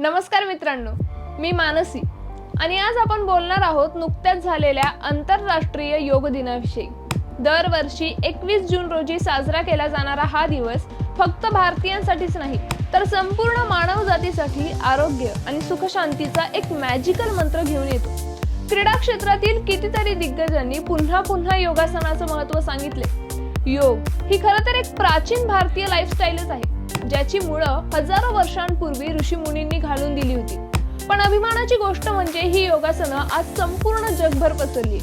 नमस्कार मित्रांनो, मी मानसी आणि आज आपण बोलणार आहोत नुकत्याच झालेल्या आंतरराष्ट्रीय योग दिनाविषयी। दरवर्षी 21 जून रोजी साजरा केला जाणारा हा दिवस फक्त भारतीयांसाठीच नाही तर संपूर्ण मानवजातीसाठी आरोग्य आणि सुख शांतीचा एक मॅजिकल मंत्र घेऊन येतो। क्रीडा क्षेत्रातील कितीतरी दिग्गजांनी पुन्हा पुन्हा योगासनाचं महत्त्व सांगितले। योग ही खरं तर एक प्राचीन भारतीय लाईफस्टाईलच आहे ज्याची मुळं हजारो वर्षांपूर्वी ऋषीमुनींनी घालून दिली होती। पण अभिमानाची गोष्ट म्हणजे ही योगासनं आज संपूर्ण जगभर पसरली।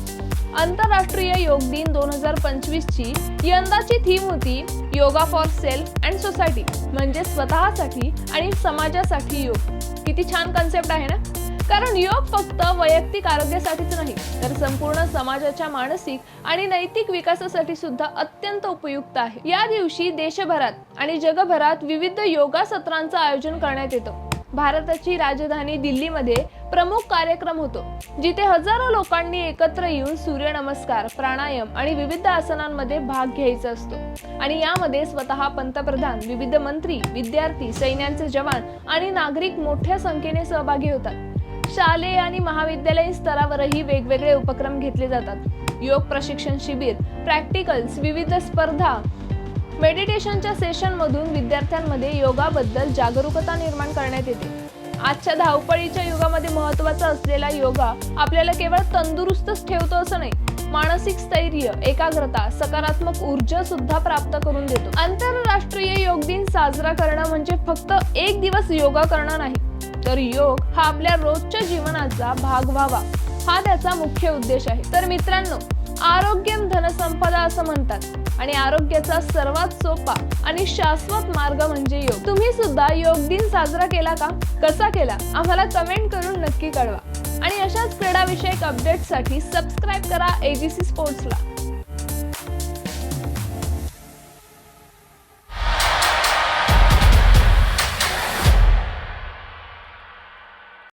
आंतरराष्ट्रीय योग दिन 2025 ची यंदाची थीम होती yoga for self and society, म्हणजे स्वतःसाठी आणि समाजासाठी योग। किती छान कन्सेप्ट आहे ना? कारण योग फक्त वैयक्तिक आरोग्यासाठीच नाही तर संपूर्ण समाजाच्या मानसिक आणि नैतिक विकासासाठी सुद्धा अत्यंत उपयुक्त आहे। या दिवशी देशभरात आणि जगभरात विविध योगा सत्रांचं आयोजन करण्यात येतं। भारताची राजधानी दिल्लीमध्ये प्रमुख कार्यक्रम होतो जिथे हजारो लोकांनी एकत्र येऊन सूर्य नमस्कार, प्राणायाम आणि विविध आसनांमध्ये भाग घ्यायचा असतो। आणि यामध्ये स्वतः पंतप्रधान, विविध मंत्री, विद्यार्थी, सैन्याचे जवान आणि नागरिक मोठ्या संख्येने सहभागी होतात। शालेय आणि महाविद्यालयीन स्तरावरही वेगवेगळे उपक्रम घेतले जातात। योग प्रशिक्षण शिबिर, प्रॅक्टिकल्स, विविध स्पर्धा, मेडिटेशनच्या सेशन मधून विद्यार्थ्यांमध्ये योगाबद्दल जागरूकता निर्माण करण्यात येते। आजच्या धावपळीच्या युगामध्ये महत्त्वाचा असलेला योगा आपल्याला केवळ तंदुरुस्तच ठेवतो असं नाही, मानसिक स्थैर्य, एकाग्रता, सकारात्मक ऊर्जा सुद्धा प्राप्त करून देतो। आंतरराष्ट्रीय योग दिन साजरा करणं म्हणजे फक्त एक दिवस योगा करणं नाही तर योग हा आपल्या रोजच्या जीवनाचा भाग व्हावा हा त्याचा मुख्य उद्देश आहे। तर मित्रांनो, आरोग्यम धनसंपदा असं म्हणतात आणि आरोग्याचा सर्वात सोपा आणि शाश्वत मार्ग म्हणजे योग। तुम्ही सुद्धा योग दिन साजरा केला का? कसा केला? आम्हाला कमेंट करून नक्की कळवा। आणि अशाच क्रीडा विषयक अपडेट्ससाठी सबस्क्राइब करा AGC स्पोर्ट्सला।